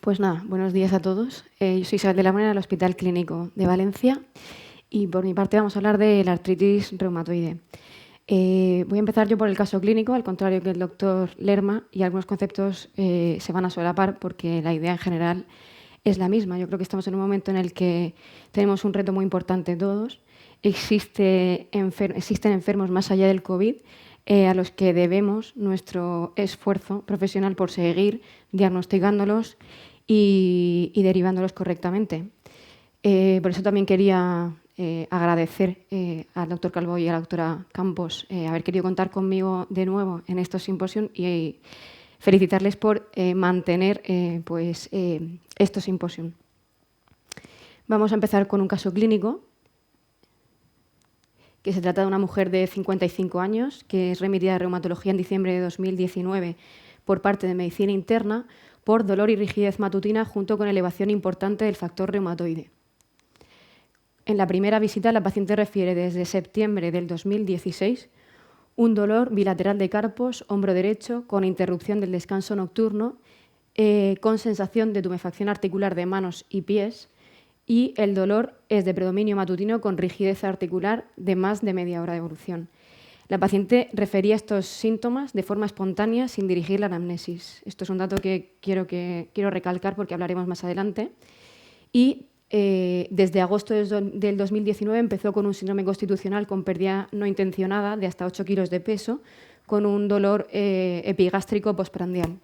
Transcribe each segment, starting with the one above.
Pues nada, buenos días a todos. Yo soy Isabel de la Morena del Hospital Clínico de Valencia y por mi parte vamos a hablar de la artritis reumatoide. Voy a empezar yo por el caso clínico, al contrario que el doctor Lerma, y algunos conceptos se van a solapar porque la idea en general es la misma. Yo creo que estamos en un momento en el que tenemos un reto muy importante todos. Existen enfermos más allá del COVID a los que debemos nuestro esfuerzo profesional por seguir diagnosticándolos y derivándolos correctamente. Por eso también quería agradecer al doctor Calvo y a la doctora Campos haber querido contar conmigo de nuevo en estos simposios y felicitarles por mantener estos simposios. Vamos a empezar con un caso clínico, que se trata de una mujer de 55 años que es remitida de reumatología en diciembre de 2019 por parte de medicina interna por dolor y rigidez matutina junto con elevación importante del factor reumatoide. En la primera visita, la paciente refiere desde septiembre del 2016 un dolor bilateral de carpos, hombro derecho, con interrupción del descanso nocturno, con sensación de tumefacción articular de manos y pies, y el dolor es de predominio matutino con rigidez articular de más de media hora de evolución. La paciente refería estos síntomas de forma espontánea sin dirigir la anamnesis. Esto es un dato que quiero recalcar porque hablaremos más adelante. Y desde agosto del 2019 empezó con un síndrome constitucional con pérdida no intencionada de hasta 8 kilos de peso, con un dolor epigástrico postprandial.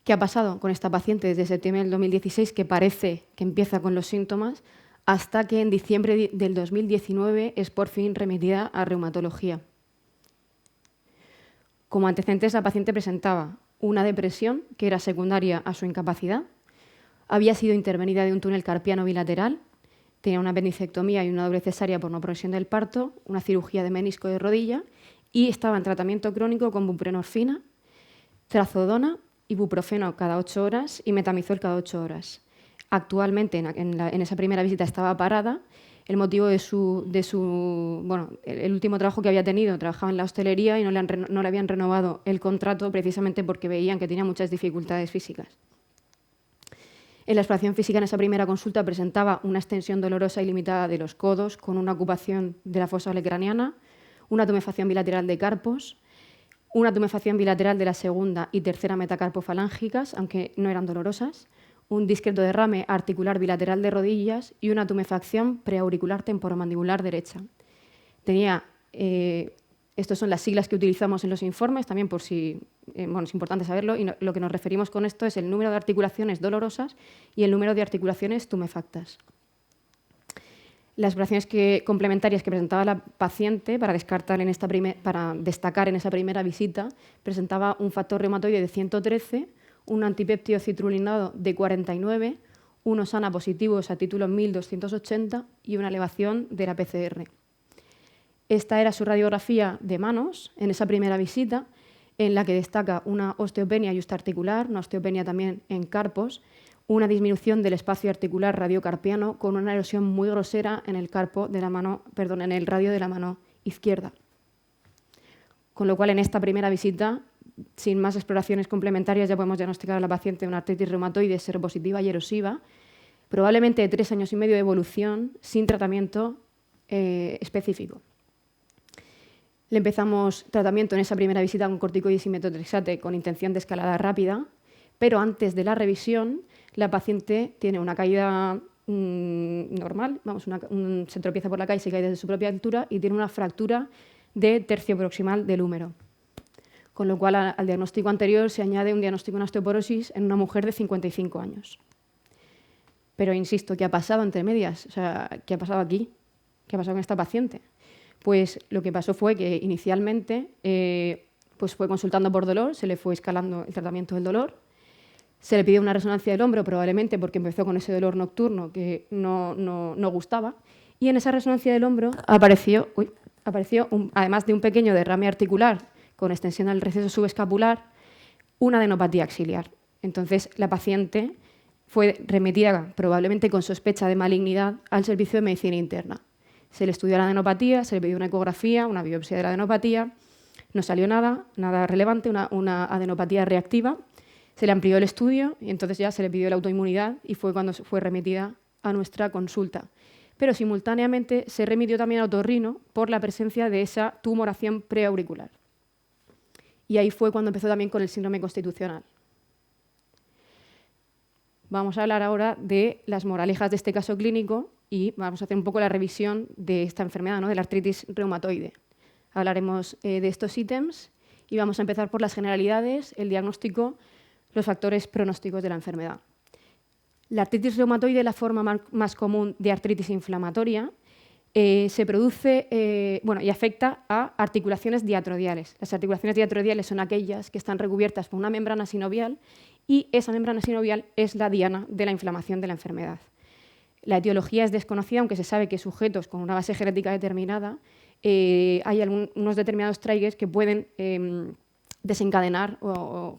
¿Qué ha pasado con esta paciente desde septiembre del 2016, que parece que empieza con los síntomas, hasta que en diciembre del 2019 es por fin remitida a reumatología? Como antecedentes, la paciente presentaba una depresión que era secundaria a su incapacidad, había sido intervenida de un túnel carpiano bilateral, tenía una apendicectomía y una doble cesárea por no progresión del parto, una cirugía de menisco de rodilla y estaba en tratamiento crónico con buprenorfina, trazodona, ibuprofeno cada 8 horas y metamizol cada 8 horas. Actualmente, en esa primera visita estaba parada. El motivo de el último trabajo que había tenido, trabajaba en la hostelería y no le habían renovado el contrato precisamente porque veían que tenía muchas dificultades físicas. En la exploración física en esa primera consulta presentaba una extensión dolorosa y limitada de los codos con una ocupación de la fosa olecraniana, una tumefacción bilateral de carpos, una tumefacción bilateral de la segunda y tercera metacarpofalángicas, aunque no eran dolorosas, un discreto derrame articular bilateral de rodillas y una tumefacción preauricular temporomandibular derecha. Tenía, estas son las siglas que utilizamos en los informes, también por si, es importante saberlo, y lo que nos referimos con esto es el número de articulaciones dolorosas y el número de articulaciones tumefactas. Las exploraciones complementarias que presentaba la paciente para destacar en esa primera visita presentaba un factor reumatoide de 113, un antipéptido citrulinado de 49, unos ANA positivos a título 1280 y una elevación de la PCR. Esta era su radiografía de manos en esa primera visita, en la que destaca una osteopenia yuxtaarticular, una osteopenia también en carpos, una disminución del espacio articular radiocarpiano con una erosión muy grosera en el en el radio de la mano izquierda. Con lo cual, en esta primera visita, sin más exploraciones complementarias, ya podemos diagnosticar a la paciente una artritis reumatoide seropositiva y erosiva, probablemente de 3 años y medio de evolución, sin tratamiento específico. Le empezamos tratamiento en esa primera visita con corticoides y metotrexate con intención de escalada rápida, pero antes de la revisión, la paciente tiene una caída normal, se tropieza por la calle, se cae desde su propia altura y tiene una fractura de tercio proximal del húmero. Con lo cual, al diagnóstico anterior se añade un diagnóstico de osteoporosis en una mujer de 55 años. Pero insisto, ¿qué ha pasado entre medias? O sea, ¿qué ha pasado aquí? ¿Qué ha pasado con esta paciente? Pues lo que pasó fue que inicialmente fue consultando por dolor, se le fue escalando el tratamiento del dolor, se le pidió una resonancia del hombro, probablemente porque empezó con ese dolor nocturno que no gustaba, y en esa resonancia del hombro apareció además de un pequeño derrame articular con extensión al receso subescapular, una adenopatía axilar. Entonces, la paciente fue remitida probablemente con sospecha de malignidad al servicio de medicina interna. Se le estudió la adenopatía, se le pidió una ecografía, una biopsia de la adenopatía, no salió nada relevante, una adenopatía reactiva. Se le amplió el estudio y entonces ya se le pidió la autoinmunidad y fue cuando fue remitida a nuestra consulta. Pero simultáneamente se remitió también a otorrino por la presencia de esa tumoración preauricular. Y ahí fue cuando empezó también con el síndrome constitucional. Vamos a hablar ahora de las moralejas de este caso clínico y vamos a hacer un poco la revisión de esta enfermedad, ¿no?, de la artritis reumatoide. Hablaremos de estos ítems y vamos a empezar por las generalidades, el diagnóstico, los factores pronósticos de la enfermedad. La artritis reumatoide es la forma más común de artritis inflamatoria. Se produce y afecta a articulaciones diatrodiales. Las articulaciones diatrodiales son aquellas que están recubiertas por una membrana sinovial y esa membrana sinovial es la diana de la inflamación de la enfermedad. La etiología es desconocida, aunque se sabe que sujetos con una base genética determinada hay unos determinados triggers que pueden desencadenar o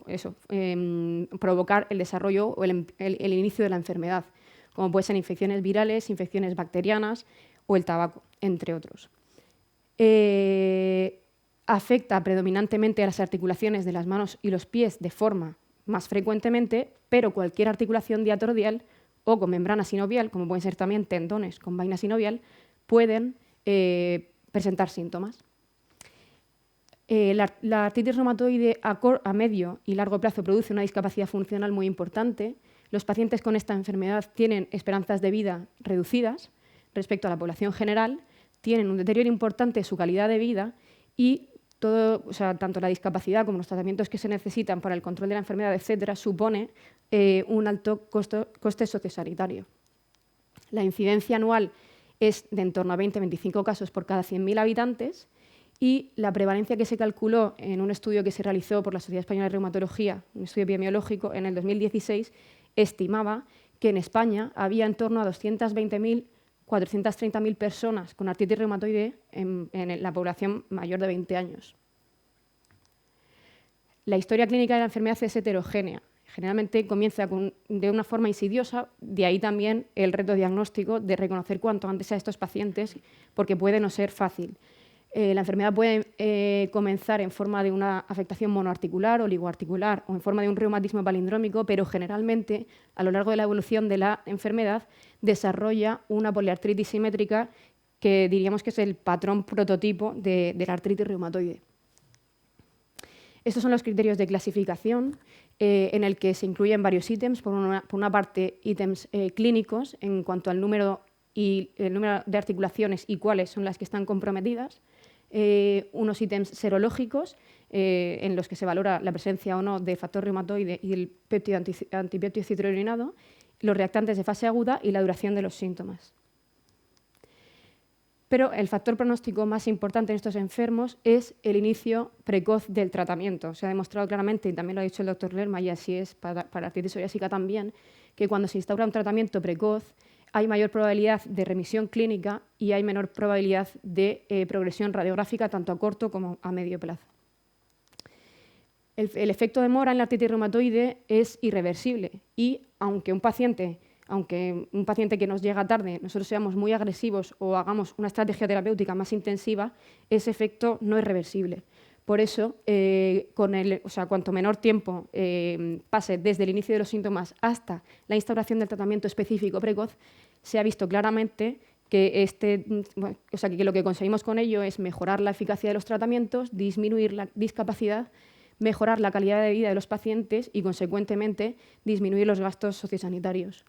provocar el desarrollo o el inicio de la enfermedad, como pueden ser infecciones virales, infecciones bacterianas o el tabaco, entre otros. Afecta predominantemente a las articulaciones de las manos y los pies de forma más frecuentemente, pero cualquier articulación diatrodial o con membrana sinovial, como pueden ser también tendones con vaina sinovial, pueden presentar síntomas. La artritis reumatoide a medio y largo plazo produce una discapacidad funcional muy importante. Los pacientes con esta enfermedad tienen esperanzas de vida reducidas respecto a la población general, tienen un deterioro importante de su calidad de vida y tanto la discapacidad como los tratamientos que se necesitan para el control de la enfermedad, etcétera, supone un alto coste sociosanitario. La incidencia anual es de en torno a 20-25 casos por cada 100.000 habitantes y la prevalencia que se calculó en un estudio que se realizó por la Sociedad Española de Reumatología, un estudio epidemiológico, en el 2016, estimaba que en España había en torno a 220.000 430.000 personas con artritis reumatoide en la población mayor de 20 años. La historia clínica de la enfermedad es heterogénea. Generalmente comienza de una forma insidiosa, de ahí también el reto diagnóstico de reconocer cuanto antes a estos pacientes, porque puede no ser fácil. La enfermedad puede comenzar en forma de una afectación monoarticular, oligoarticular o en forma de un reumatismo palindrómico, pero generalmente a lo largo de la evolución de la enfermedad desarrolla una poliartritis simétrica que diríamos que es el patrón prototipo de la artritis reumatoide. Estos son los criterios de clasificación en el que se incluyen varios ítems. Por una parte, ítems clínicos en cuanto al número de articulaciones y cuáles son las que están comprometidas. Unos ítems serológicos en los que se valora la presencia o no de factor reumatoide y el péptido antipéptido citrullinado, los reactantes de fase aguda y la duración de los síntomas. Pero el factor pronóstico más importante en estos enfermos es el inicio precoz del tratamiento. Se ha demostrado claramente, y también lo ha dicho el doctor Lerma, y así es para artritis psoriásica también, que cuando se instaura un tratamiento precoz hay mayor probabilidad de remisión clínica y hay menor probabilidad de progresión radiográfica tanto a corto como a medio plazo. El efecto de mora en la artritis reumatoide es irreversible y aunque un paciente que nos llega tarde nosotros seamos muy agresivos o hagamos una estrategia terapéutica más intensiva, ese efecto no es reversible. Por eso, cuanto menor tiempo pase desde el inicio de los síntomas hasta la instauración del tratamiento específico precoz, se ha visto claramente que lo que conseguimos con ello es mejorar la eficacia de los tratamientos, disminuir la discapacidad, mejorar la calidad de vida de los pacientes y, consecuentemente, disminuir los gastos sociosanitarios.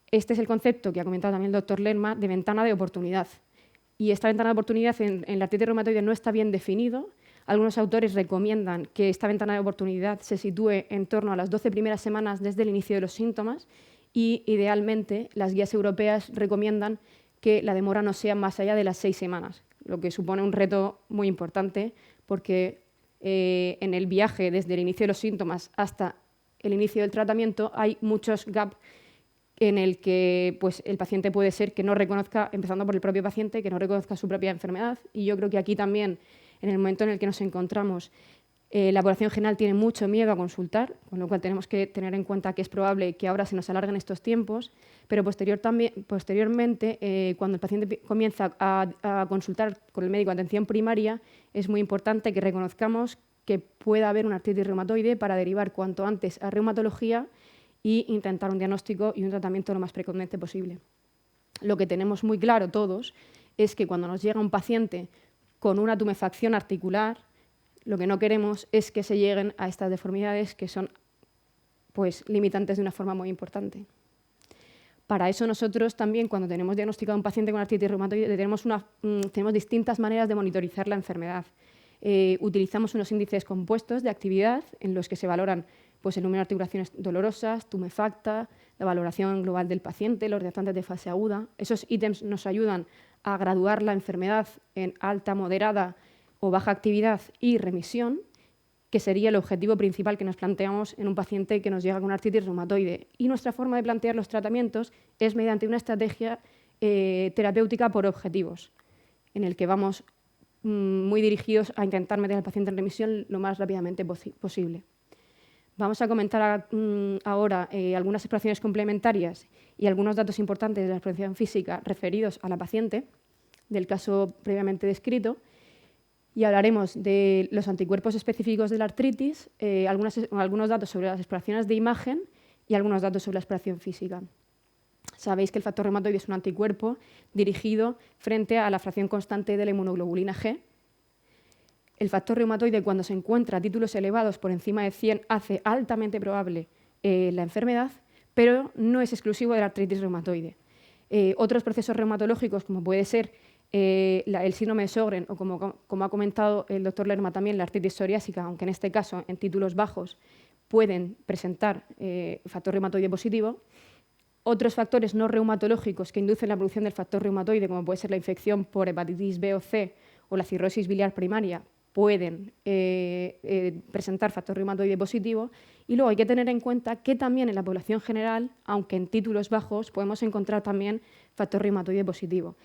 Este es el concepto que ha comentado también el doctor Lerma de ventana de oportunidad. Y esta ventana de oportunidad en la artritis reumatoide no está bien definido. Algunos autores recomiendan que esta ventana de oportunidad se sitúe en torno a las 12 primeras semanas desde el inicio de los síntomas y, idealmente, las guías europeas recomiendan que la demora no sea más allá de las 6 semanas, lo que supone un reto muy importante porque en el viaje desde el inicio de los síntomas hasta el inicio del tratamiento hay muchos gaps en el que el paciente puede ser que no reconozca, empezando por el propio paciente, que no reconozca su propia enfermedad. Y yo creo que aquí también, en el momento en el que nos encontramos, la población general tiene mucho miedo a consultar, con lo cual tenemos que tener en cuenta que es probable que ahora se nos alarguen estos tiempos, pero posteriormente, cuando el paciente comienza a consultar con el médico de atención primaria, es muy importante que reconozcamos que pueda haber una artritis reumatoide para derivar cuanto antes a reumatología e intentar un diagnóstico y un tratamiento lo más precozmente posible. Lo que tenemos muy claro todos es que cuando nos llega un paciente con una tumefacción articular, lo que no queremos es que se lleguen a estas deformidades que son pues, limitantes de una forma muy importante. Para eso nosotros también, cuando tenemos diagnosticado a un paciente con artritis reumatoide, tenemos distintas maneras de monitorizar la enfermedad. Utilizamos unos índices compuestos de actividad en los que se valoran pues, el número de articulaciones dolorosas, tumefacta, la valoración global del paciente, los reactantes de fase aguda. Esos ítems nos ayudan a graduar la enfermedad en alta, moderada o baja actividad y remisión, que sería el objetivo principal que nos planteamos en un paciente que nos llega con artritis reumatoide. Y nuestra forma de plantear los tratamientos es mediante una estrategia terapéutica por objetivos, en el que vamos muy dirigidos a intentar meter al paciente en remisión lo más rápidamente posible. Vamos a comentar ahora algunas exploraciones complementarias y algunos datos importantes de la exploración física referidos a la paciente, del caso previamente descrito, y hablaremos de los anticuerpos específicos de la artritis, algunos datos sobre las exploraciones de imagen y algunos datos sobre la exploración física. Sabéis que el factor reumatoide es un anticuerpo dirigido frente a la fracción constante de la inmunoglobulina G. El factor reumatoide, cuando se encuentra a títulos elevados por encima de 100, hace altamente probable la enfermedad, pero no es exclusivo de la artritis reumatoide. Otros procesos reumatológicos, como puede ser el síndrome de Sjögren o, como ha comentado el doctor Lerma también, la artritis psoriásica, aunque en este caso en títulos bajos pueden presentar factor reumatoide positivo. Otros factores no reumatológicos que inducen la producción del factor reumatoide, como puede ser la infección por hepatitis B o C o la cirrosis biliar primaria, pueden presentar factor reumatoide positivo. Y luego hay que tener en cuenta que también en la población general, aunque en títulos bajos, podemos encontrar también factor reumatoide positivo.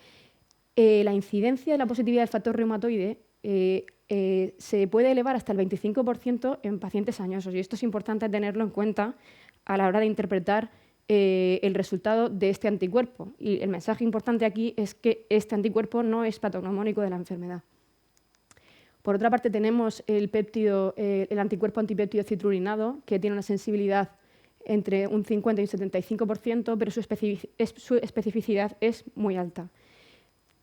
La incidencia de la positividad del factor reumatoide se puede elevar hasta el 25% en pacientes añosos, y esto es importante tenerlo en cuenta a la hora de interpretar el resultado de este anticuerpo. Y el mensaje importante aquí es que este anticuerpo no es patognomónico de la enfermedad. Por otra parte, tenemos el anticuerpo antipéptido citrulinado, que tiene una sensibilidad entre un 50 y un 75%, pero su especificidad es muy alta.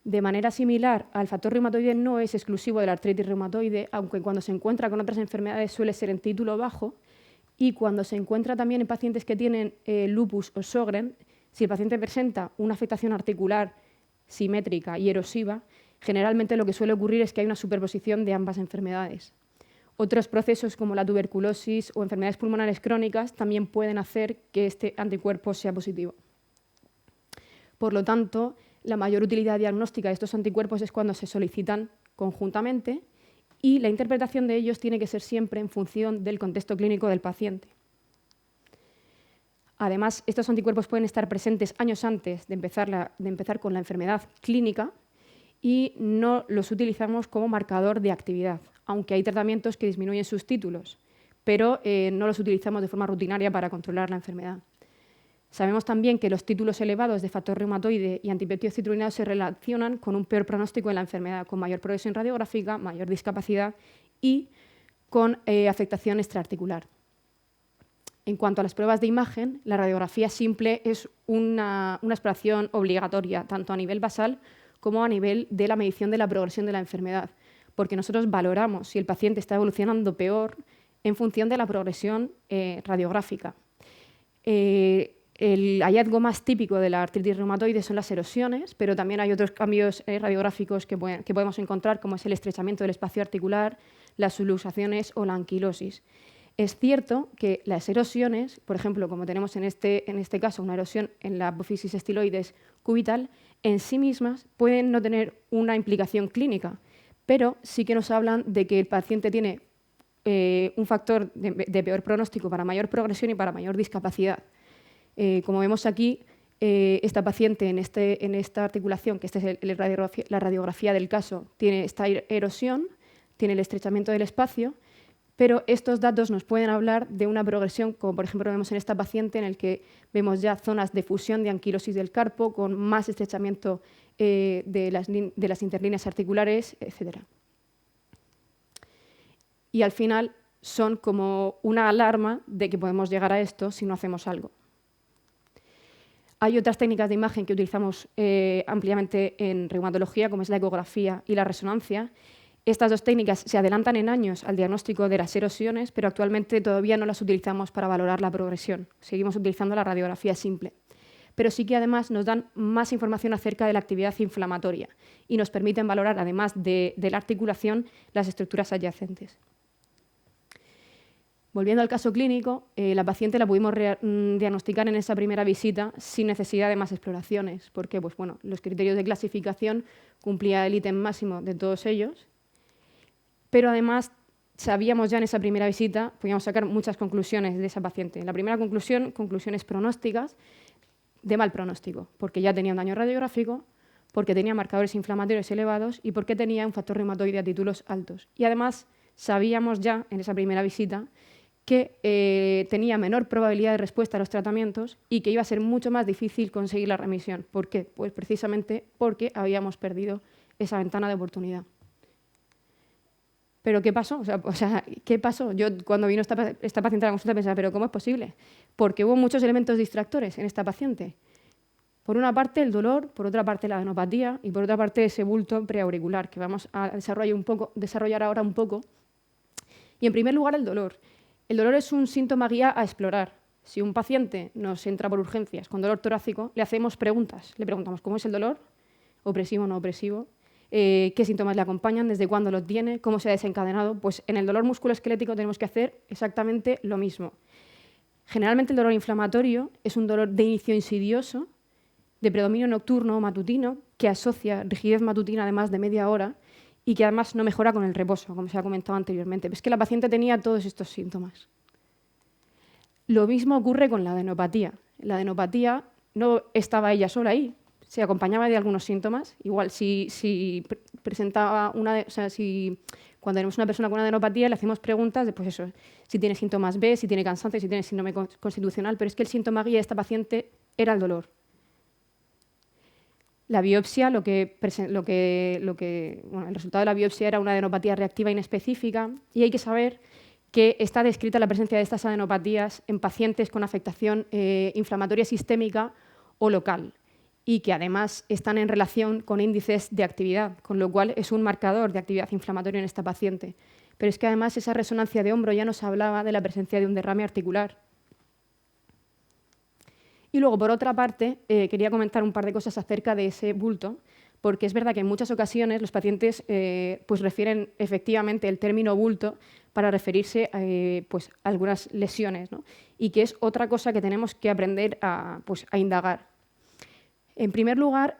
De manera similar al factor reumatoide, no es exclusivo de la artritis reumatoide, aunque cuando se encuentra con otras enfermedades suele ser en título bajo, y cuando se encuentra también en pacientes que tienen lupus o Sjögren, si el paciente presenta una afectación articular simétrica y erosiva, generalmente lo que suele ocurrir es que hay una superposición de ambas enfermedades. Otros procesos como la tuberculosis o enfermedades pulmonares crónicas también pueden hacer que este anticuerpo sea positivo. Por lo tanto, la mayor utilidad diagnóstica de estos anticuerpos es cuando se solicitan conjuntamente, y la interpretación de ellos tiene que ser siempre en función del contexto clínico del paciente. Además, estos anticuerpos pueden estar presentes años antes de empezar con la enfermedad clínica y no los utilizamos como marcador de actividad, aunque hay tratamientos que disminuyen sus títulos, pero no los utilizamos de forma rutinaria para controlar la enfermedad. Sabemos también que los títulos elevados de factor reumatoide y antipéptido citrulinado se relacionan con un peor pronóstico en la enfermedad, con mayor progresión radiográfica, mayor discapacidad y con afectación extraarticular. En cuanto a las pruebas de imagen, la radiografía simple es una exploración obligatoria, tanto a nivel basal como a nivel de la medición de la progresión de la enfermedad, porque nosotros valoramos si el paciente está evolucionando peor en función de la progresión radiográfica. El hallazgo más típico de la artritis reumatoide son las erosiones, pero también hay otros cambios radiográficos que podemos encontrar, como es el estrechamiento del espacio articular, las subluxaciones o la anquilosis. Es cierto que las erosiones, por ejemplo, como tenemos en este caso una erosión en la apófisis estiloides cubital, en sí mismas pueden no tener una implicación clínica, pero sí que nos hablan de que el paciente tiene un factor de peor pronóstico para mayor progresión y para mayor discapacidad. Como vemos aquí, esta paciente en esta articulación, que esta es la radiografía del caso, tiene esta erosión, tiene el estrechamiento del espacio, pero estos datos nos pueden hablar de una progresión, como por ejemplo vemos en esta paciente, en el que vemos ya zonas de fusión de anquilosis del carpo, con más estrechamiento de las interlíneas articulares, etc. y al final son como una alarma de que podemos llegar a esto si no hacemos algo. Hay otras técnicas de imagen que utilizamos ampliamente en reumatología, como es la ecografía y la resonancia. Estas dos técnicas se adelantan en años al diagnóstico de las erosiones, pero actualmente todavía no las utilizamos para valorar la progresión. Seguimos utilizando la radiografía simple. Pero sí que además nos dan más información acerca de la actividad inflamatoria y nos permiten valorar, además de la articulación, las estructuras adyacentes. Volviendo al caso clínico, la paciente la pudimos diagnosticar en esa primera visita sin necesidad de más exploraciones, porque pues, bueno, los criterios de clasificación cumplía el ítem máximo de todos ellos, pero además sabíamos ya en esa primera visita, podíamos sacar muchas conclusiones de esa paciente. La primera conclusión, conclusiones pronósticas, de mal pronóstico, porque ya tenía un daño radiográfico, porque tenía marcadores inflamatorios elevados y porque tenía un factor reumatoide a títulos altos. Y además sabíamos ya en esa primera visita que tenía menor probabilidad de respuesta a los tratamientos y que iba a ser mucho más difícil conseguir la remisión. ¿Por qué? Pues precisamente porque habíamos perdido esa ventana de oportunidad. ¿Pero qué pasó? O sea, ¿qué pasó? Yo cuando vino esta paciente a la consulta pensaba, ¿pero cómo es posible? Porque hubo muchos elementos distractores en esta paciente. Por una parte el dolor, por otra parte la adenopatía y por otra parte ese bulto preauricular que vamos a desarrollar ahora un poco. Y en primer lugar el dolor. El dolor es un síntoma guía a explorar. Si un paciente nos entra por urgencias con dolor torácico, le hacemos preguntas. Le preguntamos cómo es el dolor, opresivo o no opresivo, qué síntomas le acompañan, desde cuándo lo tiene, cómo se ha desencadenado. Pues en el dolor musculoesquelético tenemos que hacer exactamente lo mismo. Generalmente el dolor inflamatorio es un dolor de inicio insidioso, de predominio nocturno o matutino, que asocia rigidez matutina de más de media hora y que además no mejora con el reposo, como se ha comentado anteriormente. Es que la paciente tenía todos estos síntomas. Lo mismo ocurre con la adenopatía. La adenopatía no estaba ella sola ahí, se acompañaba de algunos síntomas. Igual si presentaba cuando tenemos una persona con una adenopatía le hacemos preguntas de pues eso, si tiene síntomas B, si tiene cansancio, si tiene síndrome constitucional, pero es que el síntoma guía de esta paciente era el dolor. La biopsia, el resultado de la biopsia era una adenopatía reactiva inespecífica y hay que saber que está descrita la presencia de estas adenopatías en pacientes con afectación inflamatoria sistémica o local y que además están en relación con índices de actividad, con lo cual es un marcador de actividad inflamatoria en esta paciente. Pero es que además esa resonancia de hombro ya nos hablaba de la presencia de un derrame articular. Y luego, por otra parte, quería comentar un par de cosas acerca de ese bulto, porque es verdad que en muchas ocasiones los pacientes pues refieren efectivamente el término bulto para referirse pues, a algunas lesiones, ¿no? Y que es otra cosa que tenemos que aprender a indagar. En primer lugar,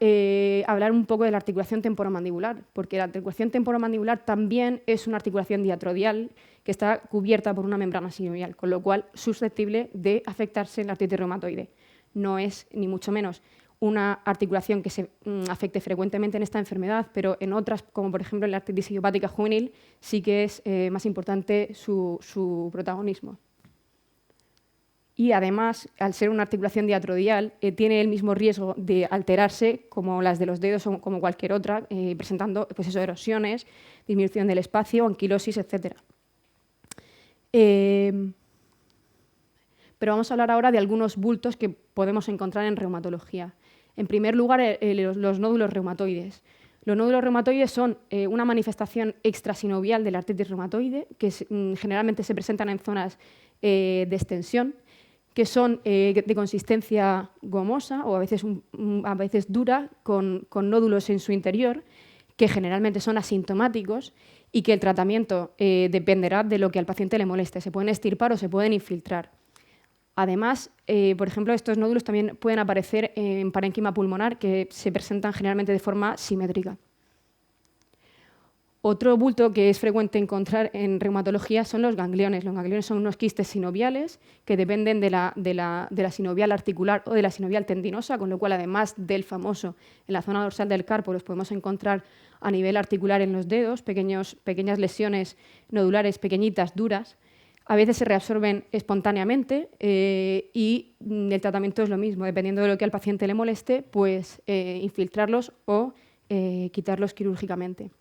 hablar un poco de la articulación temporomandibular, porque la articulación temporomandibular también es una articulación diatrodial que está cubierta por una membrana sinovial, con lo cual susceptible de afectarse en la artritis reumatoide. No es, ni mucho menos, una articulación que se afecte frecuentemente en esta enfermedad, pero en otras, como por ejemplo en la artritis idiopática juvenil, sí que es más importante su protagonismo. Y además, al ser una articulación diatrodial, tiene el mismo riesgo de alterarse como las de los dedos o como cualquier otra, presentando pues eso, erosiones, disminución del espacio, anquilosis, etc. Pero vamos a hablar ahora de algunos bultos que podemos encontrar en reumatología. En primer lugar, los nódulos reumatoides. Los nódulos reumatoides son una manifestación extrasinovial de la artritis reumatoide, que generalmente se presentan en zonas de extensión, que son de consistencia gomosa o a veces dura, con nódulos en su interior, que generalmente son asintomáticos y que el tratamiento dependerá de lo que al paciente le moleste. Se pueden extirpar o se pueden infiltrar. Además, por ejemplo, estos nódulos también pueden aparecer en parénquima pulmonar, que se presentan generalmente de forma simétrica. Otro bulto que es frecuente encontrar en reumatología son los gangliones. Los gangliones son unos quistes sinoviales que dependen de la sinovial articular o de la sinovial tendinosa, con lo cual, además del famoso en la zona dorsal del carpo, los podemos encontrar a nivel articular en los dedos, pequeñas lesiones nodulares pequeñitas, duras. A veces se reabsorben espontáneamente y el tratamiento es lo mismo. Dependiendo de lo que al paciente le moleste, pues infiltrarlos o quitarlos quirúrgicamente.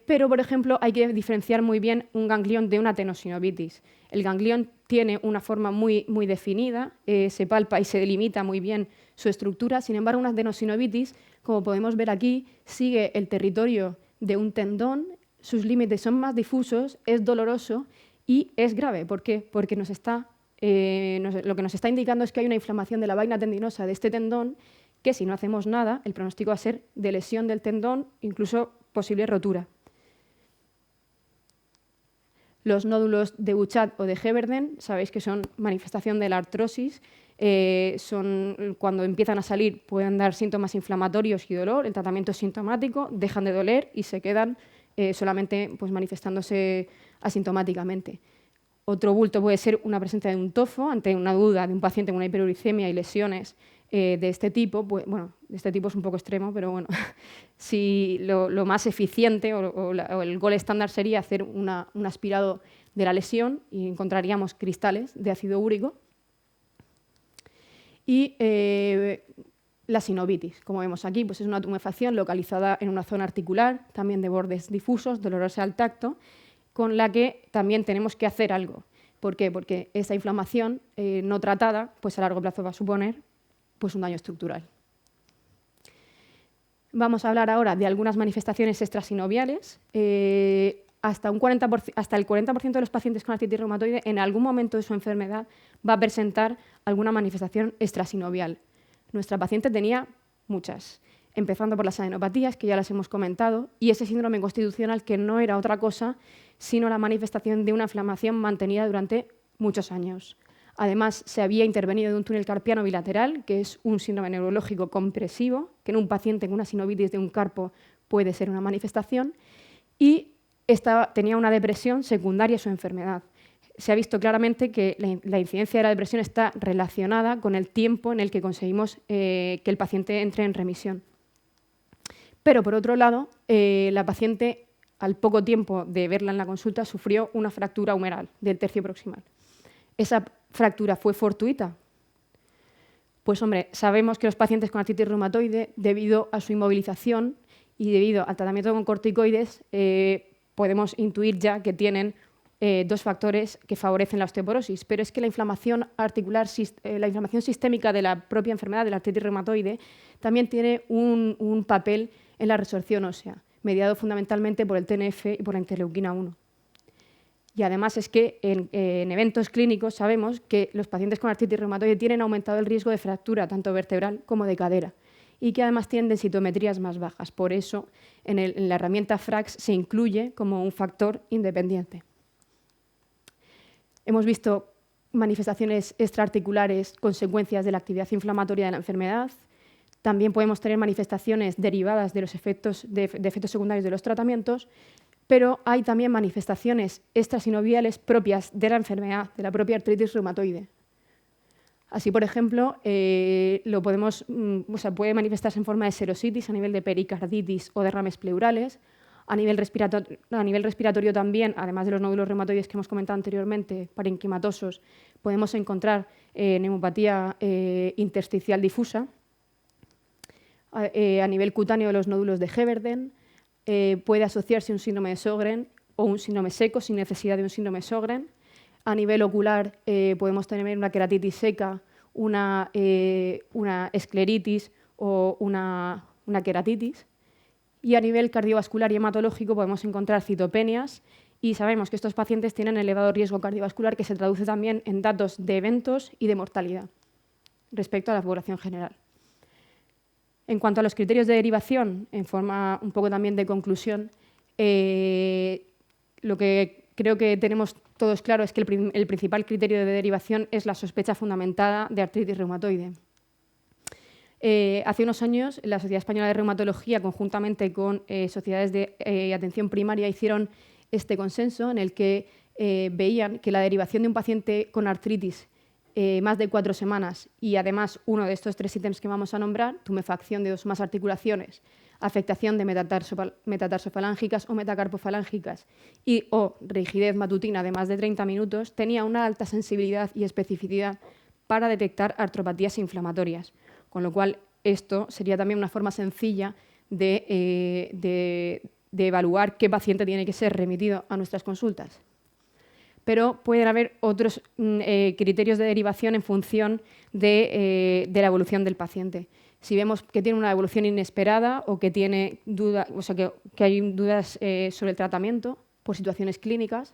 Pero, por ejemplo, hay que diferenciar muy bien un ganglión de una tenosinovitis. El ganglión tiene una forma muy definida, se palpa y se delimita muy bien su estructura. Sin embargo, una tenosinovitis, como podemos ver aquí, sigue el territorio de un tendón, sus límites son más difusos, es doloroso y es grave. ¿Por qué? Porque lo que nos está indicando es que hay una inflamación de la vaina tendinosa de este tendón que, si no hacemos nada, el pronóstico va a ser de lesión del tendón, incluso posible rotura. Los nódulos de Bouchat o de Heberden, sabéis que son manifestación de la artrosis, cuando empiezan a salir pueden dar síntomas inflamatorios y dolor, el tratamiento es sintomático, dejan de doler y se quedan solamente pues, manifestándose asintomáticamente. Otro bulto puede ser una presencia de un tofo ante una duda de un paciente con una hiperuricemia y lesiones de este tipo. Pues, bueno, de este tipo es un poco extremo, pero bueno, si lo más eficiente o el gol estándar sería hacer un aspirado de la lesión y encontraríamos cristales de ácido úrico. Y la sinovitis, como vemos aquí, pues es una tumefacción localizada en una zona articular, también de bordes difusos, dolorosa al tacto, con la que también tenemos que hacer algo. ¿Por qué? Porque esta inflamación no tratada, pues a largo plazo va a suponer pues, un daño estructural. Vamos a hablar ahora de algunas manifestaciones extrasinoviales. Hasta el 40% de los pacientes con artritis reumatoide en algún momento de su enfermedad va a presentar alguna manifestación extrasinovial. Nuestra paciente tenía muchas, empezando por las adenopatías, que ya las hemos comentado, y ese síndrome constitucional que no era otra cosa sino la manifestación de una inflamación mantenida durante muchos años. Además, se había intervenido de un túnel carpiano bilateral, que es un síndrome neurológico compresivo, que en un paciente con una sinovitis de un carpo puede ser una manifestación, y tenía una depresión secundaria a su enfermedad. Se ha visto claramente que la incidencia de la depresión está relacionada con el tiempo en el que conseguimos que el paciente entre en remisión. Pero, por otro lado, la paciente, al poco tiempo de verla en la consulta, sufrió una fractura humeral del tercio proximal. ¿Esa fractura fue fortuita? Pues, hombre, sabemos que los pacientes con artritis reumatoide, debido a su inmovilización y debido al tratamiento con corticoides, podemos intuir ya que tienen dos factores que favorecen la osteoporosis, pero es que la inflamación articular, la inflamación sistémica de la propia enfermedad de la artritis reumatoide también tiene un papel en la resorción ósea, mediado fundamentalmente por el TNF y por la interleuquina 1. Y además es que en eventos clínicos sabemos que los pacientes con artritis reumatoide tienen aumentado el riesgo de fractura tanto vertebral como de cadera y que además tienen densitometrías más bajas. Por eso en la herramienta FRAX se incluye como un factor independiente. Hemos visto manifestaciones extraarticulares, consecuencias de la actividad inflamatoria de la enfermedad. También podemos tener manifestaciones derivadas de los efectos secundarios de los tratamientos, pero hay también manifestaciones extrasinoviales propias de la enfermedad, de la propia artritis reumatoide. Así, por ejemplo, puede manifestarse en forma de serositis a nivel de pericarditis o derrames pleurales. A nivel respiratorio también, además de los nódulos reumatoides que hemos comentado anteriormente, parenquimatosos, podemos encontrar neumopatía intersticial difusa. A nivel cutáneo, los nódulos de Heberden. Puede asociarse un síndrome de Sjögren o un síndrome seco sin necesidad de un síndrome Sjögren. A nivel ocular podemos tener una queratitis seca, una escleritis o una queratitis. Y a nivel cardiovascular y hematológico podemos encontrar citopenias y sabemos que estos pacientes tienen elevado riesgo cardiovascular que se traduce también en datos de eventos y de mortalidad respecto a la población general. En cuanto a los criterios de derivación, en forma un poco también de conclusión, lo que creo que tenemos todos claro es que el principal criterio de derivación es la sospecha fundamentada de artritis reumatoide. Hace unos años, la Sociedad Española de Reumatología, conjuntamente con sociedades de atención primaria, hicieron este consenso en el que veían que la derivación de un paciente con artritis más de 4 semanas y además uno de estos 3 ítems que vamos a nombrar, tumefacción de 2 o más articulaciones, afectación de metatarsofalángicas o metacarpofalángicas o rigidez matutina de más de 30 minutos, tenía una alta sensibilidad y especificidad para detectar artropatías inflamatorias, con lo cual esto sería también una forma sencilla de de evaluar qué paciente tiene que ser remitido a nuestras consultas. Pero pueden haber otros criterios de derivación en función de la evolución del paciente. Si vemos que tiene una evolución inesperada o que tiene dudas, o sea, que hay dudas sobre el tratamiento por situaciones clínicas,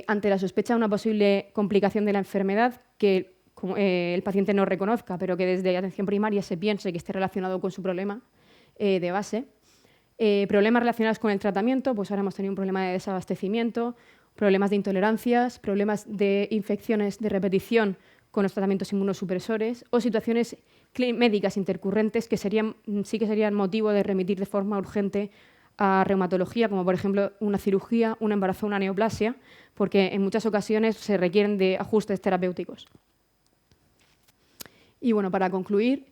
ante la sospecha de una posible complicación de la enfermedad que el paciente no reconozca, pero que desde atención primaria se piense que esté relacionado con su problema de base. Problemas relacionados con el tratamiento, pues ahora hemos tenido un problema de desabastecimiento, problemas de intolerancias, problemas de infecciones de repetición con los tratamientos inmunosupresores o situaciones médicas intercurrentes que sí que serían motivo de remitir de forma urgente a reumatología, como por ejemplo una cirugía, un embarazo o una neoplasia, porque en muchas ocasiones se requieren de ajustes terapéuticos. Y bueno, para concluir,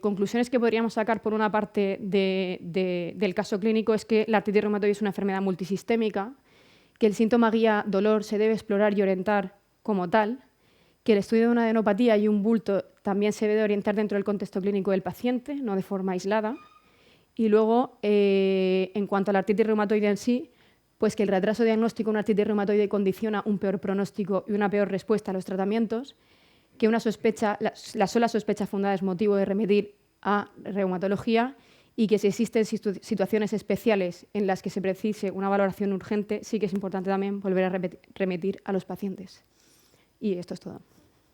conclusiones que podríamos sacar por una parte del caso clínico es que la artritis reumatoide es una enfermedad multisistémica, que el síntoma guía dolor se debe explorar y orientar como tal, que el estudio de una adenopatía y un bulto también se debe orientar dentro del contexto clínico del paciente, no de forma aislada. Y luego, en cuanto a la artritis reumatoide en sí, pues que el retraso diagnóstico de una artritis reumatoide condiciona un peor pronóstico y una peor respuesta a los tratamientos, que una sospecha, la sola sospecha fundada es motivo de remitir a reumatología y que si existen situaciones especiales en las que se precise una valoración urgente, sí que es importante también volver a remitir a los pacientes. Y esto es todo.